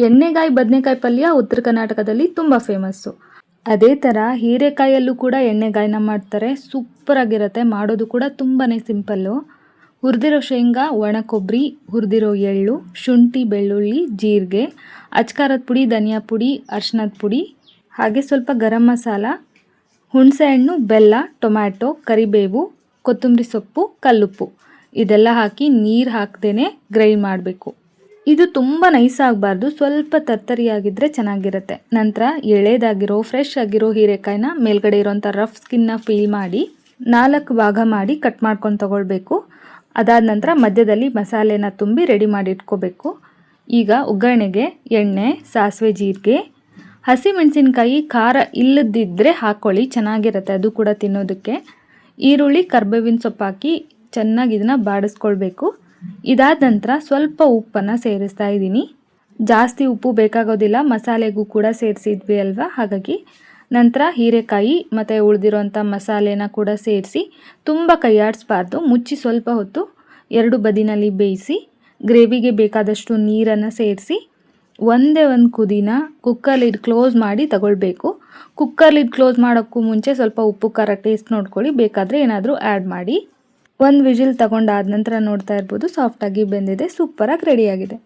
ಎಣ್ಣೆಗಾಯಿ ಬದನೆಕಾಯಿ ಪಲ್ಯ ಉತ್ತರ ಕರ್ನಾಟಕದಲ್ಲಿ ತುಂಬ ಫೇಮಸ್ಸು. ಅದೇ ಥರ ಹೀರೆಕಾಯಲ್ಲೂ ಕೂಡ ಎಣ್ಣೆಗಾಯಿನ ಮಾಡ್ತಾರೆ. ಸೂಪರ್ ಆಗಿರುತ್ತೆ. ಮಾಡೋದು ಕೂಡ ತುಂಬಾ ಸಿಂಪಲ್ಲು. ಹುರಿದಿರೋ ಶೇಂಗಾ, ಒಣ ಕೊಬ್ಬರಿ, ಹುರಿದಿರೋ ಎಳ್ಳು, ಶುಂಠಿ, ಬೆಳ್ಳುಳ್ಳಿ, ಜೀರಿಗೆ, ಅಚ್ಕಾರದ ಪುಡಿ, ಧನಿಯಾ ಪುಡಿ, ಅರಿಶಿನದ ಪುಡಿ, ಹಾಗೆ ಸ್ವಲ್ಪ ಗರಂ ಮಸಾಲ, ಹುಣಸೆಹಣ್ಣು, ಬೆಲ್ಲ, ಟೊಮ್ಯಾಟೊ, ಕರಿಬೇವು, ಕೊತ್ತಂಬರಿ ಸೊಪ್ಪು, ಕಲ್ಲುಪ್ಪು ಇದೆಲ್ಲ ಹಾಕಿ ನೀರು ಹಾಕ್ದೇ ಗ್ರೈಂಡ್ ಮಾಡಬೇಕು. ಇದು ತುಂಬ ನೈಸ್ ಆಗಬಾರ್ದು, ಸ್ವಲ್ಪ ತರ್ತರಿಯಾಗಿದ್ದರೆ ಚೆನ್ನಾಗಿರುತ್ತೆ. ನಂತರ ಎಳೆದಾಗಿರೋ ಫ್ರೆಶ್ ಆಗಿರೋ ಹೀರೆಕಾಯಿನ ಮೇಲ್ಗಡೆ ಇರೋಂಥ ರಫ್ ಸ್ಕಿನ್ನ ಫೀಲ್ ಮಾಡಿ 4 ಭಾಗ ಮಾಡಿ ಕಟ್ ಮಾಡ್ಕೊಂಡು ತಗೊಳ್ಬೇಕು. ಅದಾದ ನಂತರ ಮಧ್ಯದಲ್ಲಿ ಮಸಾಲೆನ ತುಂಬಿ ರೆಡಿ ಮಾಡಿ ಇಟ್ಕೋಬೇಕು. ಈಗ ಒಗ್ಗರಣೆಗೆ ಎಣ್ಣೆ, ಸಾಸಿವೆ, ಜೀರಿಗೆ, ಹಸಿಮೆಣಸಿನ್ಕಾಯಿ ಖಾರ ಇಲ್ಲದಿದ್ದರೆ ಹಾಕ್ಕೊಳ್ಳಿ, ಚೆನ್ನಾಗಿರುತ್ತೆ ಅದು ಕೂಡ ತಿನ್ನೋದಕ್ಕೆ. ಈರುಳ್ಳಿ, ಕರ್ಬೇವಿನ ಸೊಪ್ಪು ಹಾಕಿ ಚೆನ್ನಾಗಿ ಇದನ್ನು ಬಾಡಿಸ್ಕೊಳ್ಬೇಕು. ಇದಾದ ನಂತರ ಸ್ವಲ್ಪ ಉಪ್ಪನ್ನು ಸೇರಿಸ್ತಾ ಇದ್ದೀನಿ. ಜಾಸ್ತಿ ಉಪ್ಪು ಬೇಕಾಗೋದಿಲ್ಲ, ಮಸಾಲೆಗೂ ಕೂಡ ಸೇರಿಸಿದ್ವಿ ಅಲ್ವಾ, ಹಾಗಾಗಿ. ನಂತರ ಹೀರೆಕಾಯಿ ಮತ್ತು ಉಳಿದಿರೋಂಥ ಮಸಾಲೆನ ಕೂಡ ಸೇರಿಸಿ ತುಂಬ ಕೈಯಾಡಿಸ್ಬಾರ್ದು. ಮುಚ್ಚಿ ಸ್ವಲ್ಪ ಹೊತ್ತು 2 ಬದಿನಲ್ಲಿ ಬೇಯಿಸಿ ಗ್ರೇವಿಗೆ ಬೇಕಾದಷ್ಟು ನೀರನ್ನು ಸೇರಿಸಿ ಒಂದೇ ಒಂದು ಕುದಿನ ಕುಕ್ಕರ್ ಲಿಡ್ ಕ್ಲೋಸ್ ಮಾಡಿ ತಗೊಳ್ಬೇಕು. ಕುಕ್ಕರ್ ಲಿಡ್ ಕ್ಲೋಸ್ ಮಾಡೋಕ್ಕೂ ಮುಂಚೆ ಸ್ವಲ್ಪ ಉಪ್ಪು ಖಾರ ಟೇಸ್ಟ್ ನೋಡ್ಕೊಳ್ಳಿ, ಬೇಕಾದರೆ ಏನಾದರೂ ಆ್ಯಡ್ ಮಾಡಿ. 1 ವಿಜಿಲ್ ತಗೊಂಡಾದ ನಂತರ ನೋಡ್ತಾ ಇರ್ಬೋದು ಸಾಫ್ಟಾಗಿ ಬೆಂದಿದೆ, ಸೂಪರಾಗಿ ರೆಡಿಯಾಗಿದೆ.